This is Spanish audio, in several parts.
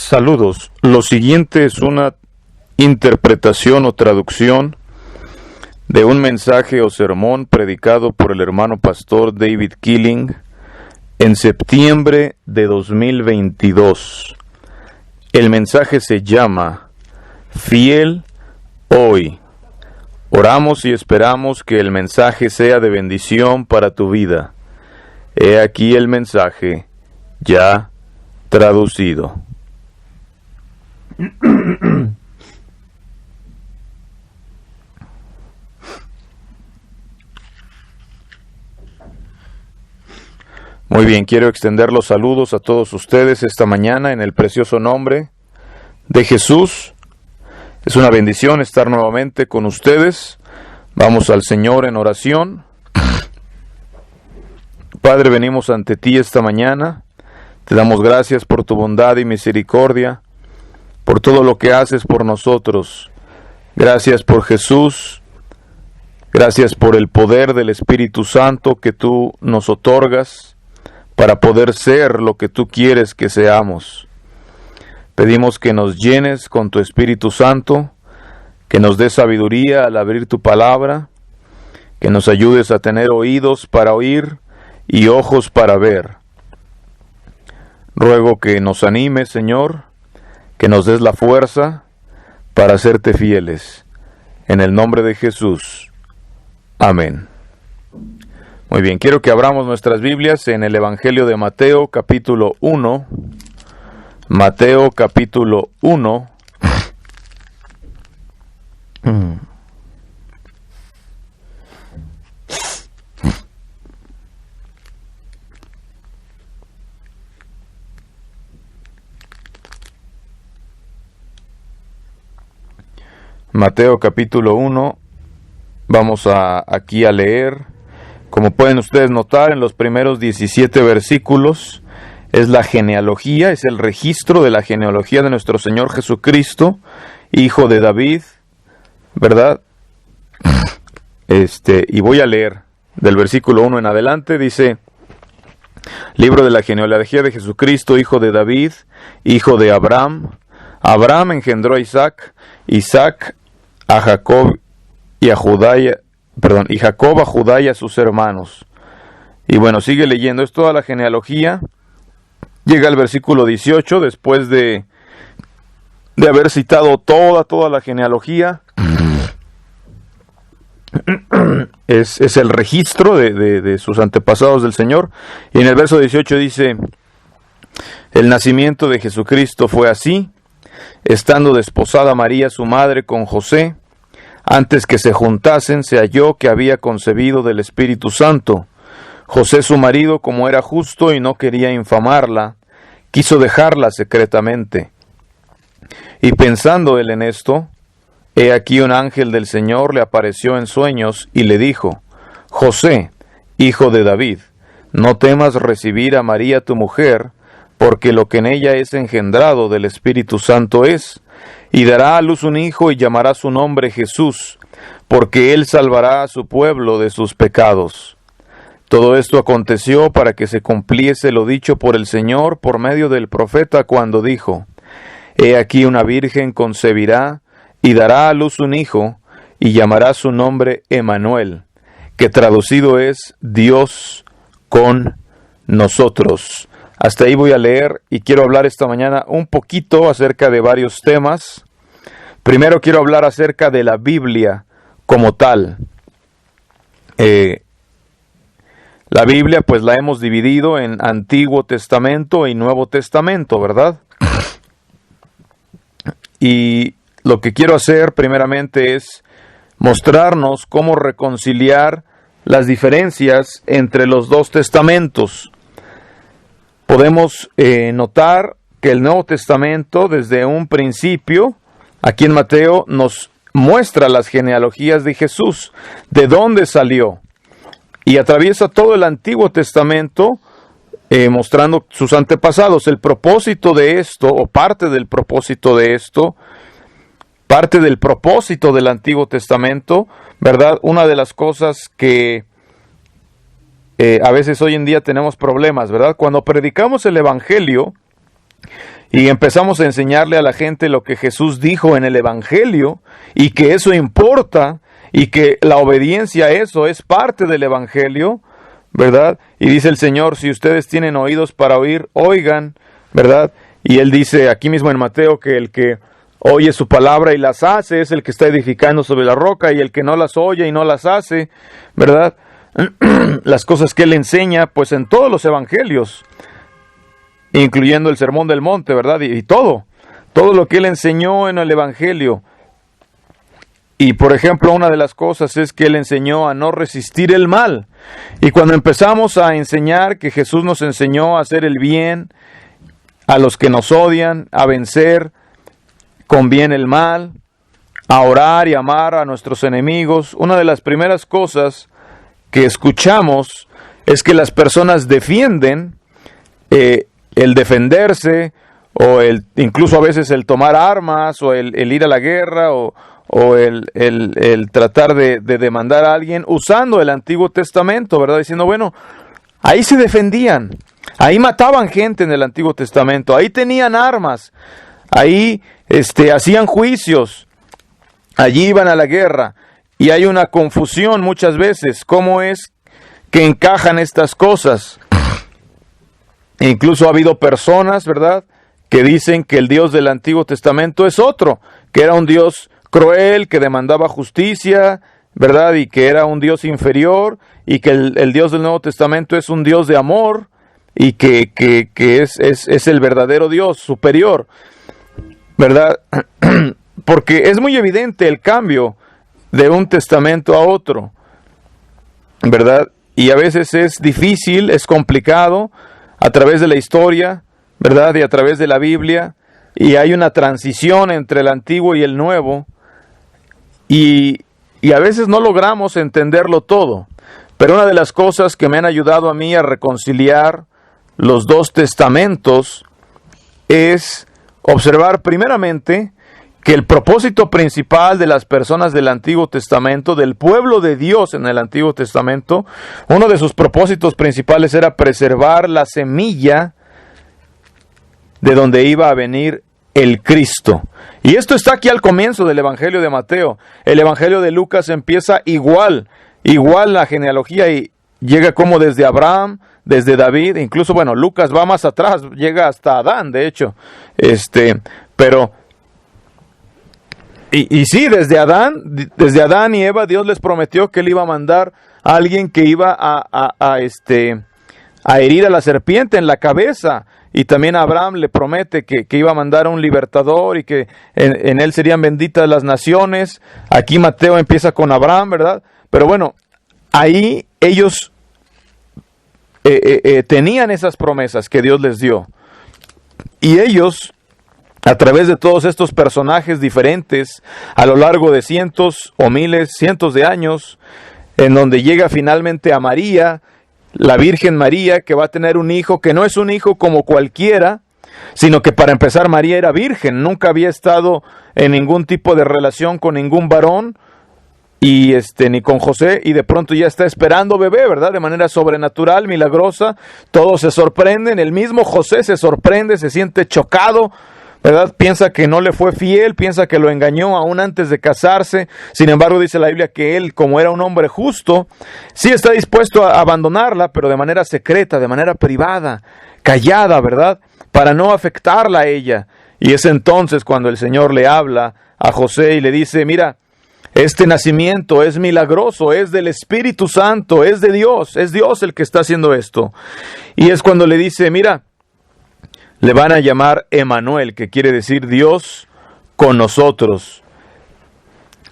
Saludos. Lo siguiente es una interpretación o traducción de un mensaje o sermón predicado por el hermano pastor David Killing en septiembre de 2022. El mensaje se llama Fiel hoy. Oramos y esperamos que el mensaje sea de bendición para tu vida. He aquí el mensaje ya traducido. Muy bien, quiero extender los saludos a todos ustedes esta mañana en el precioso nombre de Jesús. Es una bendición estar nuevamente con ustedes. Vamos al Señor en oración. Padre, venimos ante ti esta mañana. Te damos gracias por tu bondad y misericordia, por todo lo que haces por nosotros. Gracias por Jesús. Gracias por el poder del Espíritu Santo que tú nos otorgas para poder ser lo que tú quieres que seamos. Pedimos que nos llenes con tu Espíritu Santo, que nos des sabiduría al abrir tu palabra, que nos ayudes a tener oídos para oír y ojos para ver. Ruego que nos animes, Señor, que nos des la fuerza para serte fieles. En el nombre de Jesús. Amén. Muy bien, quiero que abramos nuestras Biblias en el Evangelio de Mateo, capítulo 1. Mateo, capítulo 1. Mateo, capítulo 1. Vamos aquí a leer. Como pueden ustedes notar, en los primeros 17 versículos es la genealogía, es el registro de la genealogía de nuestro Señor Jesucristo, hijo de David, ¿verdad? Y voy a leer del versículo 1 en adelante. Dice: libro de la genealogía de Jesucristo, hijo de David, hijo de Abraham. Abraham engendró a Isaac, Isaac a Jacob y a Judá, y Jacob a Judá y a sus hermanos. Y bueno, sigue leyendo, es toda la genealogía. Llega al versículo 18, después de haber citado toda la genealogía. Es el registro de sus antepasados del Señor. Y en el verso 18 dice: el nacimiento de Jesucristo fue así, estando desposada María su madre con José. Antes que se juntasen, se halló que había concebido del Espíritu Santo. José su marido, como era justo y no quería infamarla, quiso dejarla secretamente. Y pensando él en esto, he aquí un ángel del Señor le apareció en sueños y le dijo: José, hijo de David, no temas recibir a María tu mujer, porque lo que en ella es engendrado del Espíritu Santo es, y dará a luz un hijo y llamará su nombre Jesús, porque él salvará a su pueblo de sus pecados. Todo esto aconteció para que se cumpliese lo dicho por el Señor por medio del profeta cuando dijo: he aquí una virgen concebirá y dará a luz un hijo y llamará su nombre Emmanuel, que traducido es Dios con nosotros. Hasta ahí voy a leer y quiero hablar esta mañana un poquito acerca de varios temas. Primero quiero hablar acerca de la Biblia como tal. La Biblia pues la hemos dividido en Antiguo Testamento y Nuevo Testamento, ¿verdad? Y lo que quiero hacer primeramente es mostrarnos cómo reconciliar las diferencias entre los dos testamentos. Podemos notar que el Nuevo Testamento desde un principio, aquí en Mateo, nos muestra las genealogías de Jesús, de dónde salió, y atraviesa todo el Antiguo Testamento mostrando sus antepasados. El propósito de esto, o parte del propósito de esto, parte del propósito del Antiguo Testamento, ¿verdad? Una de las cosas que a veces hoy en día tenemos problemas, ¿verdad? Cuando predicamos el Evangelio y empezamos a enseñarle a la gente lo que Jesús dijo en el Evangelio, y que eso importa, y que la obediencia a eso es parte del Evangelio, ¿verdad? Y dice el Señor, si ustedes tienen oídos para oír, oigan, ¿verdad? Y Él dice aquí mismo en Mateo que el que oye su palabra y las hace es el que está edificando sobre la roca, y el que no las oye y no las hace, ¿verdad? Las cosas que Él enseña, pues en todos los evangelios, incluyendo el Sermón del Monte, ¿verdad? Y todo lo que Él enseñó en el Evangelio. Y por ejemplo, una de las cosas es que Él enseñó a no resistir el mal. Y cuando empezamos a enseñar que Jesús nos enseñó a hacer el bien a los que nos odian, a vencer con bien el mal, a orar y amar a nuestros enemigos, una de las primeras cosas que escuchamos es que las personas defienden el defenderse, o incluso a veces el tomar armas, o el ir a la guerra, o el tratar de demandar a alguien usando el Antiguo Testamento, ¿verdad? Diciendo, bueno, ahí se defendían, ahí mataban gente en el Antiguo Testamento, ahí tenían armas, ahí hacían juicios, allí iban a la guerra. Y hay una confusión muchas veces, ¿cómo es que encajan estas cosas? Incluso ha habido personas, ¿verdad?, que dicen que el Dios del Antiguo Testamento es otro, que era un Dios cruel, que demandaba justicia, ¿verdad?, y que era un Dios inferior, y que el Dios del Nuevo Testamento es un Dios de amor, y que es el verdadero Dios superior, ¿verdad? Porque es muy evidente el cambio de un testamento a otro, ¿verdad? Y a veces es difícil, es complicado, a través de la historia, ¿verdad? Y a través de la Biblia, y hay una transición entre el antiguo y el nuevo, y a veces no logramos entenderlo todo. Pero una de las cosas que me han ayudado a mí a reconciliar los dos testamentos es observar primeramente que el propósito principal de las personas del Antiguo Testamento, del pueblo de Dios en el Antiguo Testamento, uno de sus propósitos principales era preservar la semilla de donde iba a venir el Cristo. Y esto está aquí al comienzo del Evangelio de Mateo. El Evangelio de Lucas empieza igual la genealogía, y llega como desde Abraham, desde David, incluso, bueno, Lucas va más atrás, llega hasta Adán, de hecho, pero... Y sí, desde Adán y Eva, Dios les prometió que Él iba a mandar a alguien que iba a herir a la serpiente en la cabeza. Y también a Abraham le promete que iba a mandar a un libertador, y que en él serían benditas las naciones. Aquí Mateo empieza con Abraham, ¿verdad? Pero bueno, ahí ellos tenían esas promesas que Dios les dio. Y ellos, a través de todos estos personajes diferentes, a lo largo de cientos o miles, cientos de años, en donde llega finalmente a María, la Virgen María, que va a tener un hijo que no es un hijo como cualquiera, sino que para empezar María era virgen, nunca había estado en ningún tipo de relación con ningún varón, y ni con José, y de pronto ya está esperando bebé, ¿verdad? De manera sobrenatural, milagrosa. Todos se sorprenden, el mismo José se sorprende, se siente chocado, ¿verdad? Piensa que no le fue fiel, piensa que lo engañó aún antes de casarse. Sin embargo, dice la Biblia que él, como era un hombre justo, sí está dispuesto a abandonarla, pero de manera secreta, de manera privada, callada, ¿verdad? Para no afectarla a ella. Y es entonces cuando el Señor le habla a José y le dice, mira, este nacimiento es milagroso, es del Espíritu Santo, es de Dios, es Dios el que está haciendo esto. Y es cuando le dice, mira, le van a llamar Emmanuel, que quiere decir Dios con nosotros.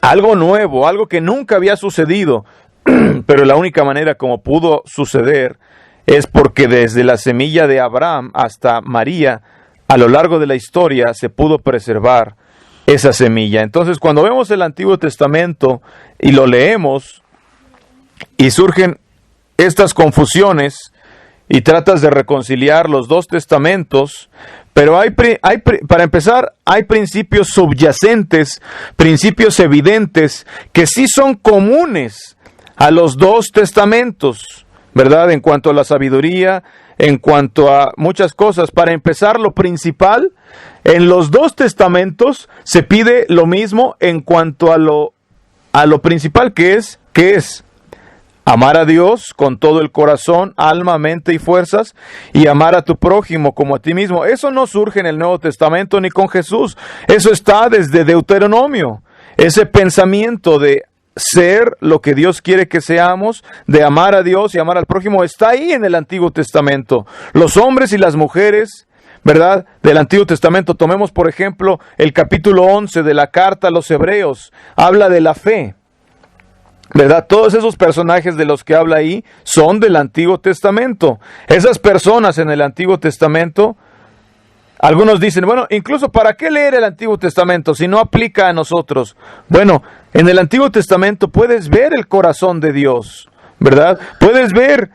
Algo nuevo, algo que nunca había sucedido, pero la única manera como pudo suceder es porque desde la semilla de Abraham hasta María, a lo largo de la historia, se pudo preservar esa semilla. Entonces, cuando vemos el Antiguo Testamento y lo leemos y surgen estas confusiones y tratas de reconciliar los dos testamentos, pero para empezar, hay principios subyacentes, principios evidentes que sí son comunes a los dos testamentos, ¿verdad? En cuanto a la sabiduría, en cuanto a muchas cosas. Para empezar, lo principal, en los dos testamentos se pide lo mismo en cuanto a lo principal, que es amar a Dios con todo el corazón, alma, mente y fuerzas, y amar a tu prójimo como a ti mismo. Eso no surge en el Nuevo Testamento ni con Jesús. Eso está desde Deuteronomio. Ese pensamiento de ser lo que Dios quiere que seamos, de amar a Dios y amar al prójimo, está ahí en el Antiguo Testamento. Los hombres y las mujeres, ¿verdad?, del Antiguo Testamento. Tomemos, por ejemplo, el capítulo 11 de la carta a los Hebreos. Habla de la fe, ¿verdad? Todos esos personajes de los que habla ahí son del Antiguo Testamento. Esas personas en el Antiguo Testamento, algunos dicen, bueno, incluso ¿para qué leer el Antiguo Testamento si no aplica a nosotros? Bueno, en el Antiguo Testamento puedes ver el corazón de Dios, ¿verdad? Puedes ver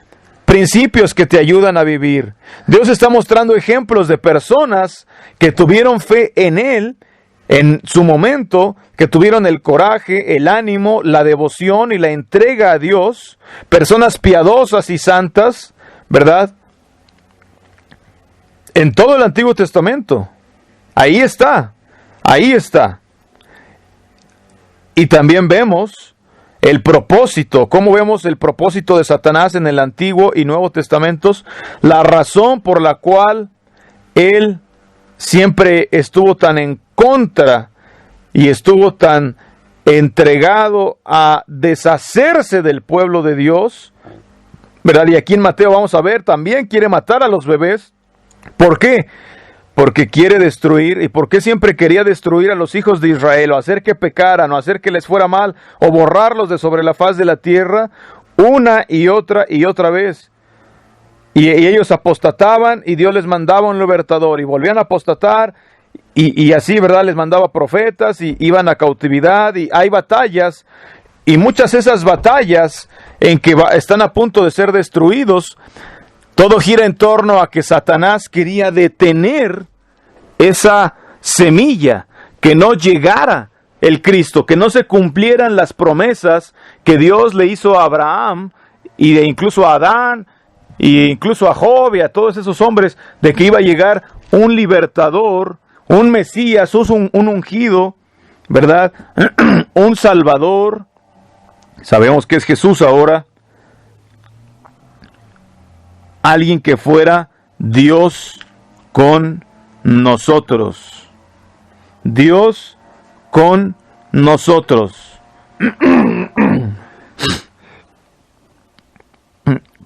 principios que te ayudan a vivir. Dios está mostrando ejemplos de personas que tuvieron fe en Él en su momento, que tuvieron el coraje, el ánimo, la devoción y la entrega a Dios, personas piadosas y santas, ¿verdad? En todo el Antiguo Testamento. Ahí está, ahí está. Y también vemos el propósito, cómo vemos el propósito de Satanás en el Antiguo y Nuevo Testamentos, la razón por la cual él siempre estuvo tan en contra y estuvo tan entregado a deshacerse del pueblo de Dios, ¿verdad? Y aquí en Mateo vamos a ver, también quiere matar a los bebés. ¿Por qué? Porque quiere destruir. ¿Y por qué siempre quería destruir a los hijos de Israel, o hacer que pecaran, o hacer que les fuera mal, o borrarlos de sobre la faz de la tierra, una y otra vez? Y ellos apostataban y Dios les mandaba un libertador y volvían a apostatar y así, ¿verdad? Les mandaba profetas y iban a cautividad y hay batallas, y muchas de esas batallas en que están a punto de ser destruidos, todo gira en torno a que Satanás quería detener esa semilla, que no llegara el Cristo, que no se cumplieran las promesas que Dios le hizo a Abraham y incluso a Adán e incluso a Job y a todos esos hombres, de que iba a llegar un libertador, un Mesías, un ungido, ¿verdad? Un Salvador. Sabemos que es Jesús ahora. Alguien que fuera Dios con nosotros. Dios con nosotros.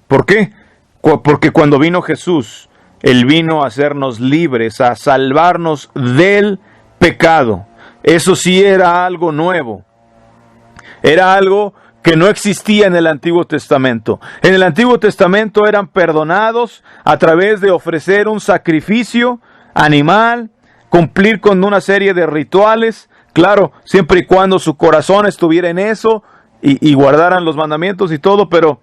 ¿Por qué? Porque cuando vino Jesús, Él vino a hacernos libres, a salvarnos del pecado. Eso sí era algo nuevo. Era algo que no existía en el Antiguo Testamento. En el Antiguo Testamento eran perdonados a través de ofrecer un sacrificio animal, cumplir con una serie de rituales, claro, siempre y cuando su corazón estuviera en eso y guardaran los mandamientos y todo, pero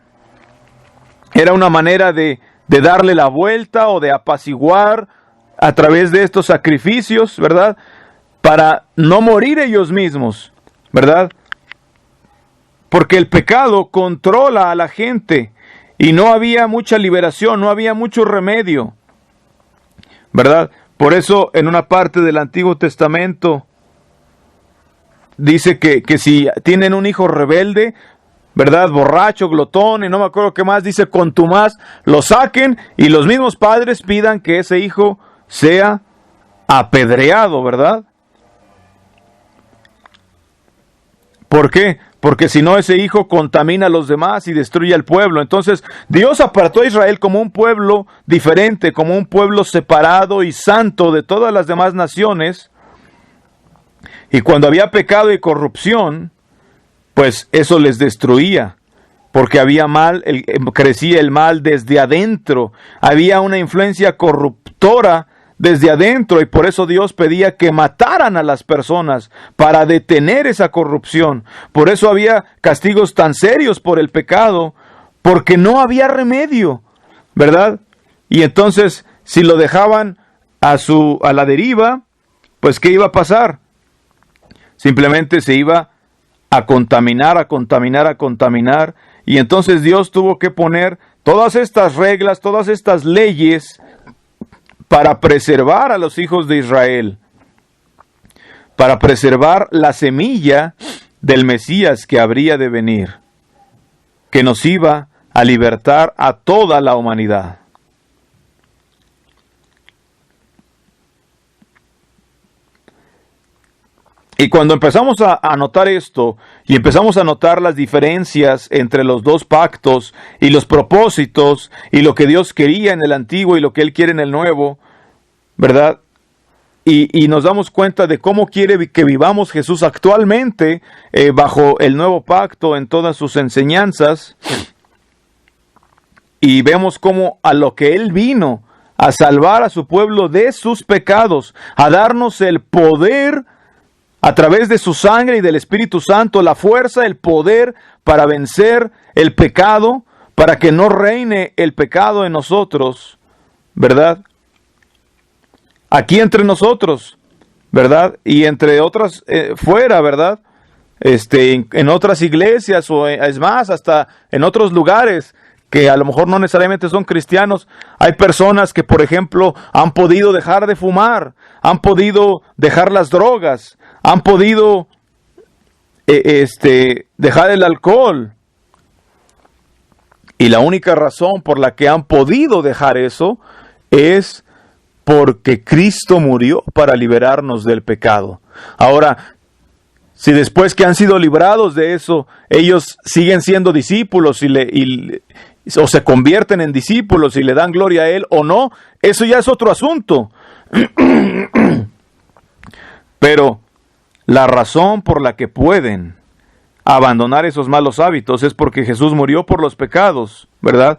era una manera de darle la vuelta o de apaciguar a través de estos sacrificios, ¿verdad? Para no morir ellos mismos, ¿verdad? Porque el pecado controla a la gente y no había mucha liberación, no había mucho remedio, ¿verdad? Por eso en una parte del Antiguo Testamento dice que si tienen un hijo rebelde, ¿verdad? Borracho, glotón y no me acuerdo qué más, dice contumaz, lo saquen y los mismos padres pidan que ese hijo sea apedreado, ¿verdad? ¿Por qué? Porque si no, ese hijo contamina a los demás y destruye al pueblo. Entonces, Dios apartó a Israel como un pueblo diferente, como un pueblo separado y santo de todas las demás naciones. Y cuando había pecado y corrupción, pues eso les destruía. Porque había mal, crecía el mal desde adentro. Había una influencia corruptora desde adentro, y por eso Dios pedía que mataran a las personas para detener esa corrupción. Por eso había castigos tan serios por el pecado, porque no había remedio, ¿verdad? Y entonces, si lo dejaban a la deriva, pues ¿qué iba a pasar? Simplemente se iba a contaminar, y entonces Dios tuvo que poner todas estas reglas, todas estas leyes para preservar a los hijos de Israel, para preservar la semilla del Mesías que habría de venir, que nos iba a libertar a toda la humanidad. Y cuando empezamos a notar esto, y empezamos a notar las diferencias entre los dos pactos, y los propósitos, y lo que Dios quería en el antiguo y lo que Él quiere en el nuevo, ¿verdad? Y nos damos cuenta de cómo quiere que vivamos Jesús actualmente bajo el nuevo pacto en todas sus enseñanzas. Y vemos cómo a lo que Él vino, a salvar a su pueblo de sus pecados, a darnos el poder a través de su sangre y del Espíritu Santo, la fuerza, el poder para vencer el pecado, para que no reine el pecado en nosotros, ¿verdad? Aquí entre nosotros, ¿verdad? Y entre otras fuera, ¿verdad? En otras iglesias o es más, hasta en otros lugares que a lo mejor no necesariamente son cristianos. Hay personas que, por ejemplo, han podido dejar de fumar, han podido dejar las drogas, han podido dejar el alcohol. Y la única razón por la que han podido dejar eso es porque Cristo murió para liberarnos del pecado. Ahora, si después que han sido librados de eso, ellos siguen siendo discípulos o se convierten en discípulos y le dan gloria a Él o no, eso ya es otro asunto. Pero la razón por la que pueden abandonar esos malos hábitos es porque Jesús murió por los pecados, ¿verdad?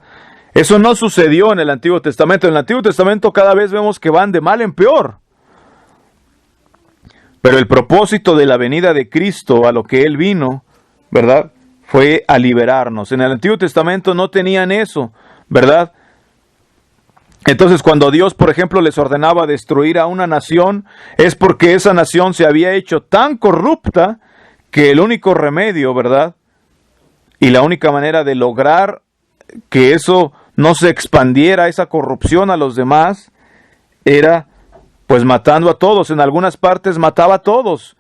Eso no sucedió en el Antiguo Testamento. En el Antiguo Testamento cada vez vemos que van de mal en peor. Pero el propósito de la venida de Cristo, a lo que Él vino, ¿verdad?, fue a liberarnos. En el Antiguo Testamento no tenían eso, ¿verdad? Entonces, cuando Dios, por ejemplo, les ordenaba destruir a una nación, es porque esa nación se había hecho tan corrupta que el único remedio, ¿verdad?, y la única manera de lograr que eso no se expandiera, esa corrupción a los demás, era pues matando a todos. En algunas partes mataba a todos,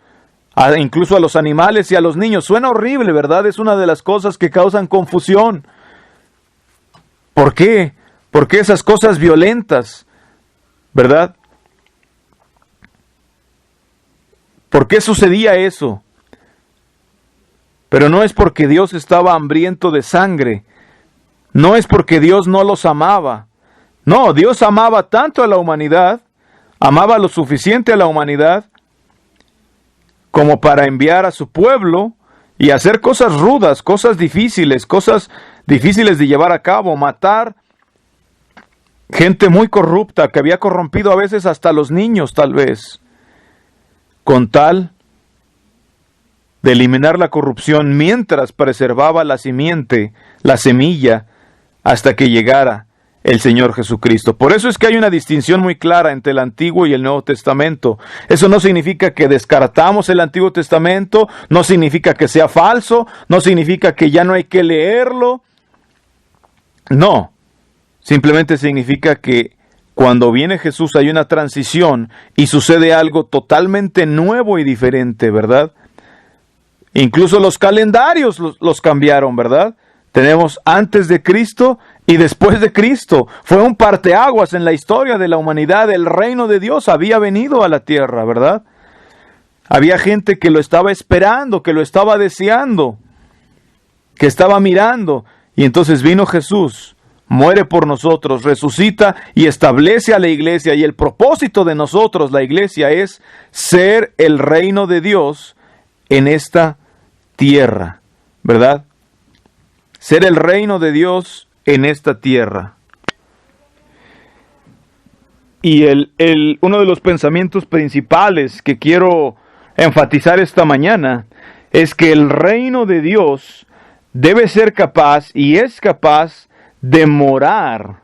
incluso a los animales y a los niños. Suena horrible, ¿verdad? Es una de las cosas que causan confusión. ¿Por qué? ¿Por qué esas cosas violentas? ¿Verdad? ¿Por qué sucedía eso? Pero no es porque Dios estaba hambriento de sangre. No es porque Dios no los amaba. No, Dios amaba tanto a la humanidad, amaba lo suficiente a la humanidad, como para enviar a su pueblo y hacer cosas rudas, cosas difíciles de llevar a cabo, matar gente muy corrupta, que había corrompido a veces hasta los niños tal vez, con tal de eliminar la corrupción mientras preservaba la simiente, la semilla, hasta que llegara el Señor Jesucristo. Por eso es que hay una distinción muy clara entre el Antiguo y el Nuevo Testamento. Eso no significa que descartamos el Antiguo Testamento, no significa que sea falso, no significa que ya no hay que leerlo. No, simplemente significa que cuando viene Jesús hay una transición y sucede algo totalmente nuevo y diferente, ¿verdad? Incluso los calendarios los cambiaron, ¿verdad? Tenemos antes de Cristo y después de Cristo. Fue un parteaguas en la historia de la humanidad. El reino de Dios había venido a la tierra, ¿verdad? Había gente que lo estaba esperando, que lo estaba deseando, que estaba mirando. Y entonces vino Jesús, muere por nosotros, resucita y establece a la iglesia. Y el propósito de nosotros, la iglesia, es ser el reino de Dios en esta tierra, ¿verdad? Ser el reino de Dios en esta tierra. Y uno de los pensamientos principales que quiero enfatizar esta mañana es que el reino de Dios debe ser capaz y es capaz de morar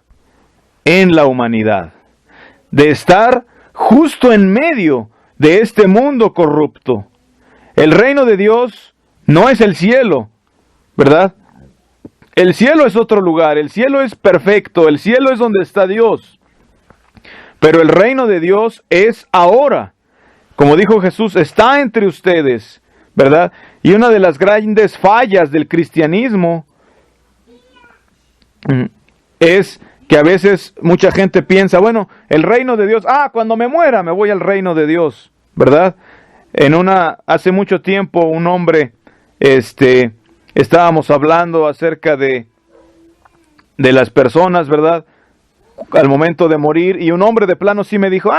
en la humanidad, de estar justo en medio de este mundo corrupto. El reino de Dios no es el cielo, ¿verdad? El cielo es otro lugar, el cielo es perfecto, el cielo es donde está Dios. Pero el reino de Dios es ahora. Como dijo Jesús, está entre ustedes, ¿verdad? Y una de las grandes fallas del cristianismo es que a veces mucha gente piensa, bueno, el reino de Dios, cuando me muera me voy al reino de Dios, ¿verdad? Hace mucho tiempo un hombre, estábamos hablando acerca de las personas, ¿verdad? Al momento de morir, y un hombre de plano sí me dijo,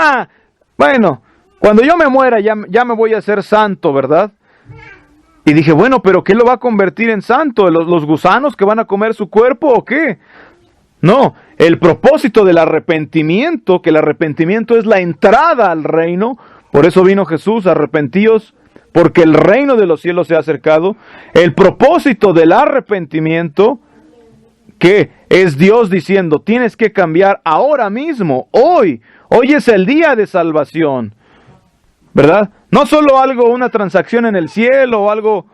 bueno, cuando yo me muera ya me voy a hacer santo, ¿verdad? Y dije, bueno, pero ¿qué lo va a convertir en santo? ¿Los gusanos que van a comer su cuerpo o qué? No, el propósito del arrepentimiento, que el arrepentimiento es la entrada al reino, por eso vino Jesús, arrepentíos, porque el reino de los cielos se ha acercado. El propósito del arrepentimiento, que es Dios diciendo, tienes que cambiar ahora mismo, hoy es el día de salvación, ¿verdad? No solo una transacción en el cielo o algo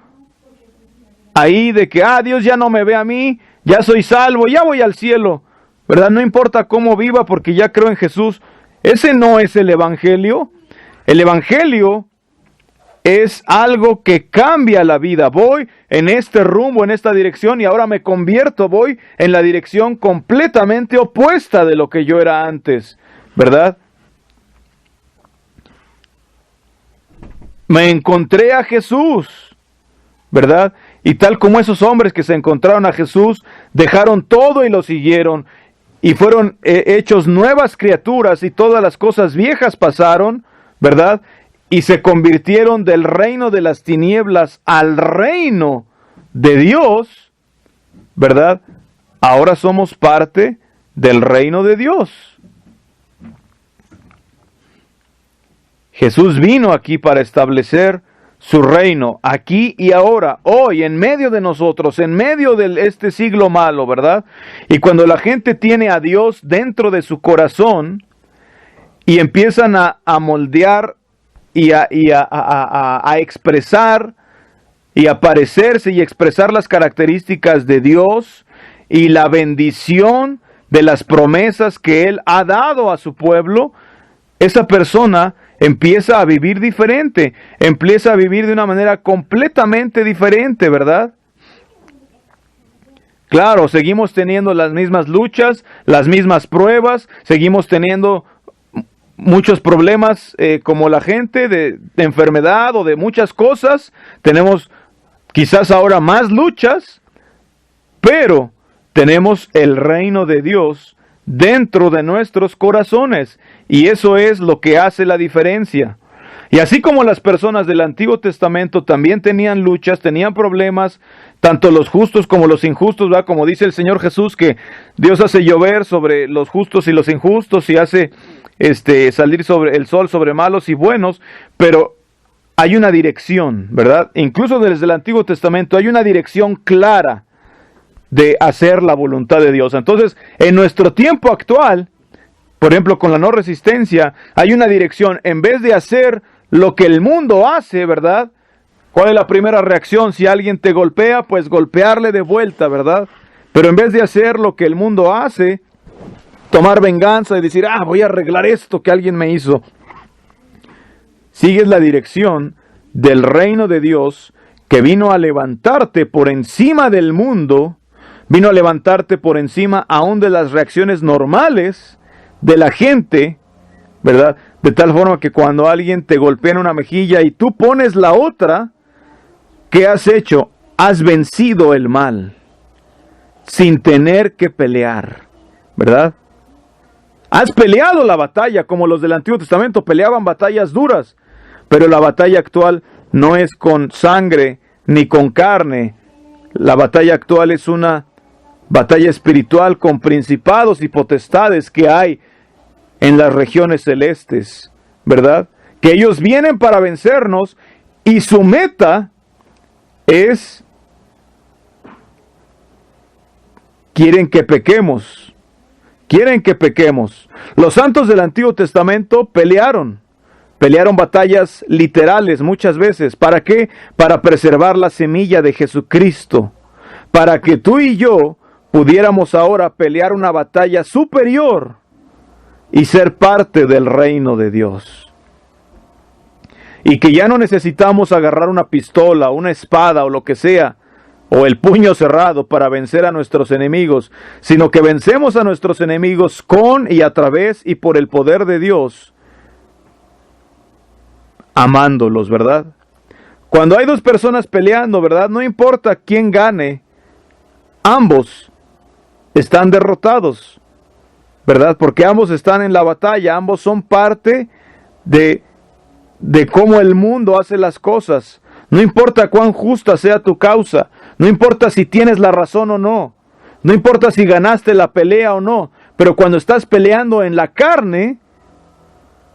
ahí de que, Dios ya no me ve a mí, ya soy salvo, ya voy al cielo, ¿verdad? No importa cómo viva porque ya creo en Jesús. Ese no es el evangelio. El evangelio es algo que cambia la vida. Voy en este rumbo, en esta dirección, y ahora me convierto, voy en la dirección completamente opuesta de lo que yo era antes, ¿verdad? Me encontré a Jesús, ¿verdad? Y tal como esos hombres que se encontraron a Jesús, dejaron todo y lo siguieron, y fueron hechos nuevas criaturas, y todas las cosas viejas pasaron, ¿verdad? Y se convirtieron del reino de las tinieblas al reino de Dios, ¿verdad? Ahora somos parte del reino de Dios. Jesús vino aquí para establecer su reino, aquí y ahora, hoy, en medio de nosotros, en medio de este siglo malo, ¿verdad? Y cuando la gente tiene a Dios dentro de su corazón y empiezan a moldear y a expresar y a parecerse y expresar las características de Dios y la bendición de las promesas que Él ha dado a su pueblo, esa persona empieza a vivir diferente, empieza a vivir de una manera completamente diferente, ¿verdad? Claro, seguimos teniendo las mismas luchas, las mismas pruebas, seguimos teniendo muchos problemas como la gente de enfermedad o de muchas cosas. Tenemos quizás ahora más luchas, pero tenemos el reino de Dios dentro de nuestros corazones, y eso es lo que hace la diferencia. Y así como las personas del Antiguo Testamento también tenían luchas, tenían problemas, tanto los justos como los injustos, ¿verdad? Como dice el Señor Jesús, que Dios hace llover sobre los justos y los injustos, y hace salir sobre el sol sobre malos y buenos, pero hay una dirección, ¿verdad? Incluso desde el Antiguo Testamento hay una dirección clara de hacer la voluntad de Dios. Entonces, en nuestro tiempo actual, por ejemplo, con la no resistencia, hay una dirección. En vez de hacer lo que el mundo hace, ¿verdad? ¿Cuál es la primera reacción? Si alguien te golpea, pues golpearle de vuelta, ¿verdad? Pero en vez de hacer lo que el mundo hace, tomar venganza y decir, voy a arreglar esto que alguien me hizo, sigues la dirección del reino de Dios, que vino a levantarte por encima del mundo, vino a levantarte por encima aún de las reacciones normales de la gente, ¿verdad? De tal forma que cuando alguien te golpea en una mejilla y tú pones la otra, ¿qué has hecho? Has vencido el mal, sin tener que pelear, ¿verdad? Has peleado la batalla, como los del Antiguo Testamento peleaban batallas duras, pero la batalla actual no es con sangre ni con carne. La batalla actual es una batalla espiritual con principados y potestades que hay en las regiones celestes, ¿verdad? Que ellos vienen para vencernos, y su meta es, quieren que pequemos. Los santos del Antiguo Testamento pelearon batallas literales muchas veces. ¿Para qué? Para preservar la semilla de Jesucristo, para que tú y yo pudiéramos ahora pelear una batalla superior y ser parte del reino de Dios. Y que ya no necesitamos agarrar una pistola, una espada o lo que sea, o el puño cerrado para vencer a nuestros enemigos, sino que vencemos a nuestros enemigos con y a través y por el poder de Dios, amándolos, ¿verdad? Cuando hay dos personas peleando, ¿verdad? No importa quién gane, ambos están derrotados, ¿verdad? Porque ambos están en la batalla, ambos son parte de cómo el mundo hace las cosas. No importa cuán justa sea tu causa, no importa si tienes la razón o no, no importa si ganaste la pelea o no, pero cuando estás peleando en la carne,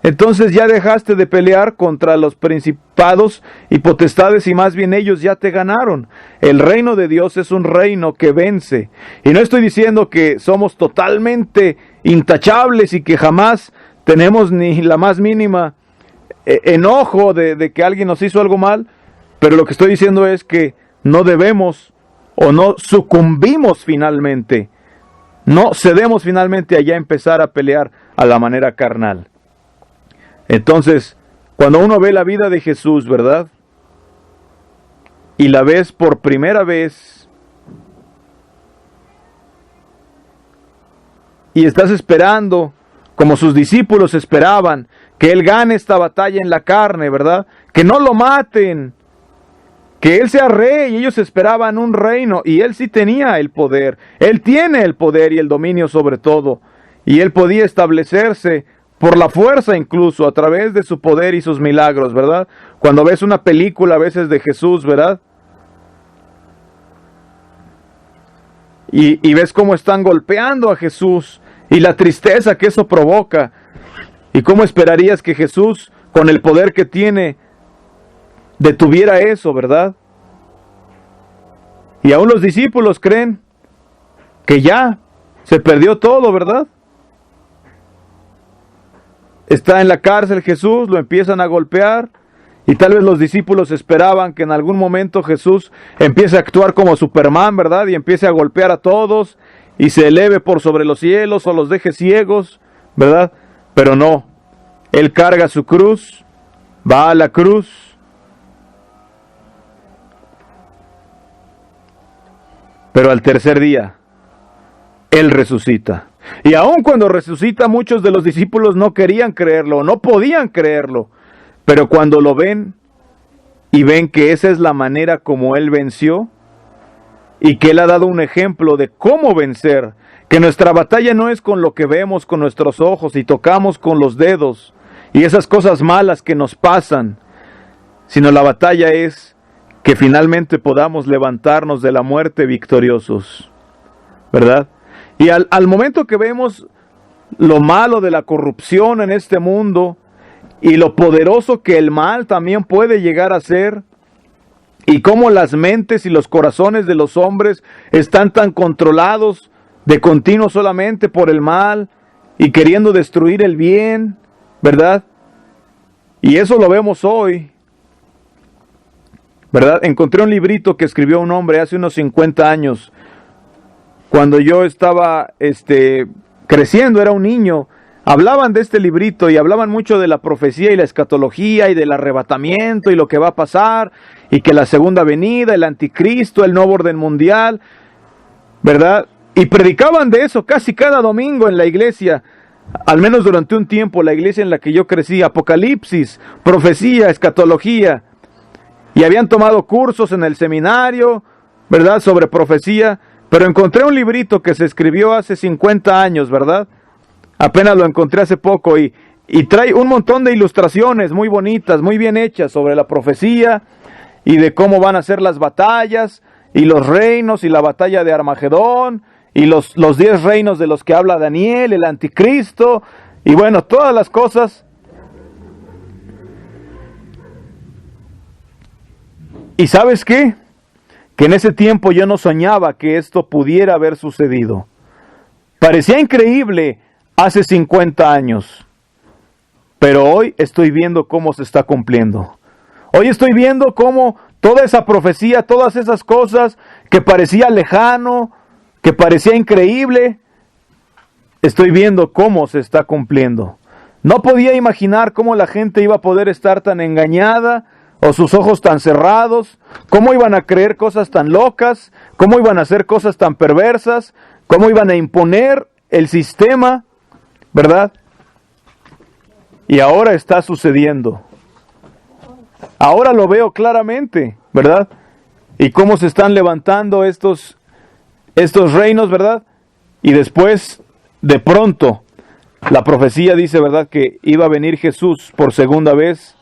entonces ya dejaste de pelear contra los principados y potestades y más bien ellos ya te ganaron. El reino de Dios es un reino que vence. Y no estoy diciendo que somos totalmente intachables y que jamás tenemos ni la más mínima enojo de que alguien nos hizo algo mal, pero lo que estoy diciendo es que no debemos o no sucumbimos finalmente, no cedemos finalmente allá a empezar a pelear a la manera carnal. Entonces, cuando uno ve la vida de Jesús, ¿verdad? Y la ves por primera vez y estás esperando, como sus discípulos esperaban, que Él gane esta batalla en la carne, ¿verdad? Que no lo maten, que Él sea rey, y ellos esperaban un reino, y Él sí tenía el poder, Él tiene el poder y el dominio sobre todo, y Él podía establecerse por la fuerza incluso, a través de su poder y sus milagros, ¿verdad? Cuando ves una película a veces de Jesús, ¿verdad? Y ves cómo están golpeando a Jesús, y la tristeza que eso provoca, y cómo esperarías que Jesús, con el poder que tiene, detuviera eso, ¿verdad? Y aún los discípulos creen que ya se perdió todo, ¿verdad? Está en la cárcel Jesús, lo empiezan a golpear, y tal vez los discípulos esperaban que en algún momento Jesús empiece a actuar como Superman, ¿verdad? Y empiece a golpear a todos, y se eleve por sobre los cielos, o los deje ciegos, ¿verdad? Pero no, Él carga su cruz, va a la cruz, pero al tercer día, Él resucita. Y aun cuando resucita, muchos de los discípulos no querían creerlo, no podían creerlo. Pero cuando lo ven y ven que esa es la manera como Él venció, y que Él ha dado un ejemplo de cómo vencer, que nuestra batalla no es con lo que vemos con nuestros ojos y tocamos con los dedos, y esas cosas malas que nos pasan, sino la batalla es que finalmente podamos levantarnos de la muerte victoriosos, ¿verdad? Y al momento que vemos lo malo de la corrupción en este mundo y lo poderoso que el mal también puede llegar a ser, y cómo las mentes y los corazones de los hombres están tan controlados de continuo solamente por el mal y queriendo destruir el bien, ¿verdad? Y eso lo vemos hoy, ¿verdad? Encontré un librito que escribió un hombre hace unos 50 años, cuando yo estaba creciendo, era un niño. Hablaban de este librito y hablaban mucho de la profecía y la escatología y del arrebatamiento y lo que va a pasar, y que la segunda venida, el anticristo, el nuevo orden mundial, ¿verdad? Y predicaban de eso casi cada domingo en la iglesia, al menos durante un tiempo, la iglesia en la que yo crecí, apocalipsis, profecía, escatología, y habían tomado cursos en el seminario, ¿verdad?, sobre profecía. Pero encontré un librito que se escribió hace 50 años, ¿verdad? Apenas lo encontré hace poco, y trae un montón de ilustraciones muy bonitas, muy bien hechas sobre la profecía y de cómo van a ser las batallas y los reinos y la batalla de Armagedón y los 10 reinos de los que habla Daniel, el anticristo, y bueno, todas las cosas. ¿Y sabes qué? Que en ese tiempo yo no soñaba que esto pudiera haber sucedido. Parecía increíble hace 50 años, pero hoy estoy viendo cómo se está cumpliendo. Hoy estoy viendo cómo toda esa profecía, todas esas cosas que parecía lejano, que parecía increíble, estoy viendo cómo se está cumpliendo. No podía imaginar cómo la gente iba a poder estar tan engañada, o sus ojos tan cerrados, cómo iban a creer cosas tan locas, cómo iban a hacer cosas tan perversas, cómo iban a imponer el sistema, ¿verdad? Y ahora está sucediendo. Ahora lo veo claramente, ¿verdad? Y cómo se están levantando estos reinos, ¿verdad? Y después, de pronto, la profecía dice, ¿verdad?, que iba a venir Jesús por segunda vez.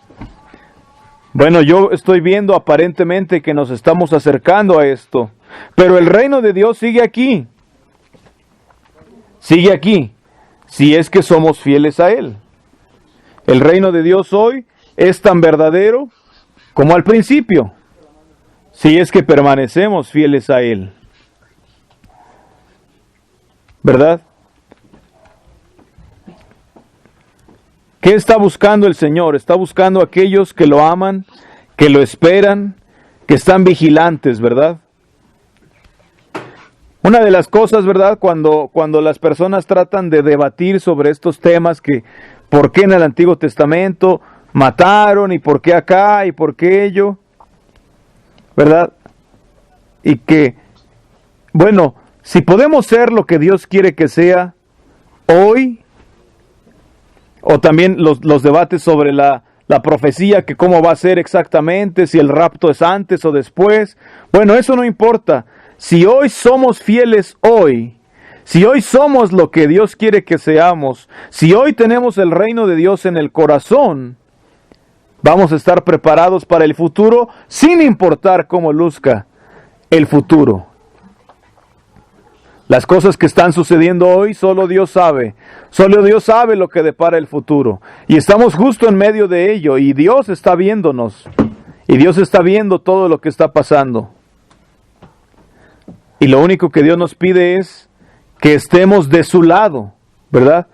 Bueno, yo estoy viendo aparentemente que nos estamos acercando a esto, pero el reino de Dios sigue aquí. Sigue aquí, si es que somos fieles a Él. El reino de Dios hoy es tan verdadero como al principio, si es que permanecemos fieles a Él. ¿Verdad? ¿Qué está buscando el Señor? Está buscando a aquellos que lo aman, que lo esperan, que están vigilantes, ¿verdad? Una de las cosas, ¿verdad?, cuando las personas tratan de debatir sobre estos temas, que por qué en el Antiguo Testamento mataron, y por qué acá, y por qué ello, ¿verdad? Y que, bueno, si podemos ser lo que Dios quiere que sea hoy, o también los debates sobre la profecía, que cómo va a ser exactamente, si el rapto es antes o después. Bueno, eso no importa. Si hoy somos fieles hoy, si hoy somos lo que Dios quiere que seamos, si hoy tenemos el reino de Dios en el corazón, vamos a estar preparados para el futuro, sin importar cómo luzca el futuro. Las cosas que están sucediendo hoy, solo Dios sabe. Solo Dios sabe lo que depara el futuro. Y estamos justo en medio de ello. Y Dios está viéndonos. Y Dios está viendo todo lo que está pasando. Y lo único que Dios nos pide es que estemos de su lado, ¿verdad?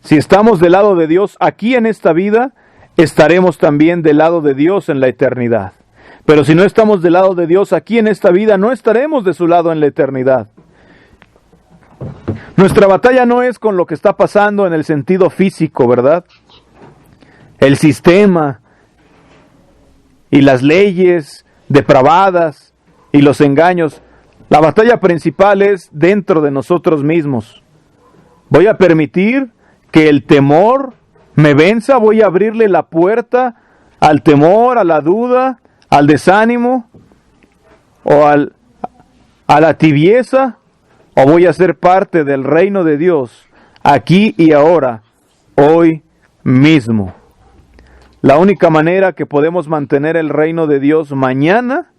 Si estamos del lado de Dios aquí en esta vida, estaremos también del lado de Dios en la eternidad. Pero si no estamos del lado de Dios aquí en esta vida, no estaremos de su lado en la eternidad. Nuestra batalla no es con lo que está pasando en el sentido físico, ¿verdad? El sistema y las leyes depravadas y los engaños. La batalla principal es dentro de nosotros mismos. ¿Voy a permitir que el temor me venza? ¿Voy a abrirle la puerta al temor, a la duda, al desánimo o a la tibieza? ¿O voy a ser parte del reino de Dios aquí y ahora, hoy mismo? La única manera que podemos mantener el reino de Dios mañana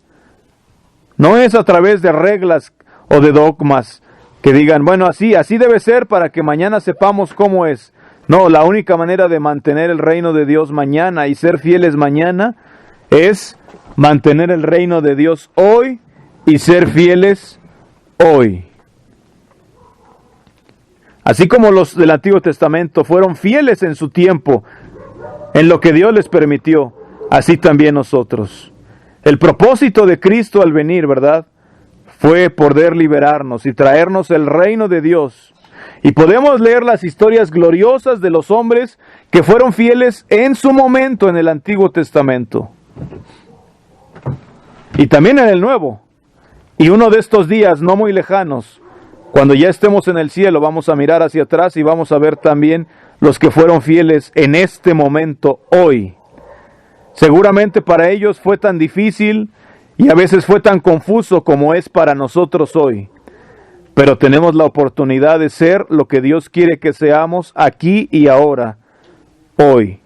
no es a través de reglas o de dogmas que digan, bueno, así debe ser para que mañana sepamos cómo es. No, la única manera de mantener el reino de Dios mañana y ser fieles mañana es mantener el reino de Dios hoy y ser fieles hoy. Así como los del Antiguo Testamento fueron fieles en su tiempo, en lo que Dios les permitió, así también nosotros. El propósito de Cristo al venir, ¿verdad?, fue poder liberarnos y traernos el reino de Dios. Y podemos leer las historias gloriosas de los hombres que fueron fieles en su momento en el Antiguo Testamento. Y también en el Nuevo. Y uno de estos días no muy lejanos, cuando ya estemos en el cielo, vamos a mirar hacia atrás y vamos a ver también los que fueron fieles en este momento, hoy. Seguramente para ellos fue tan difícil y a veces fue tan confuso como es para nosotros hoy. Pero tenemos la oportunidad de ser lo que Dios quiere que seamos aquí y ahora, hoy.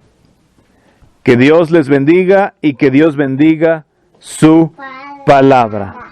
Que Dios les bendiga y que Dios bendiga su palabra.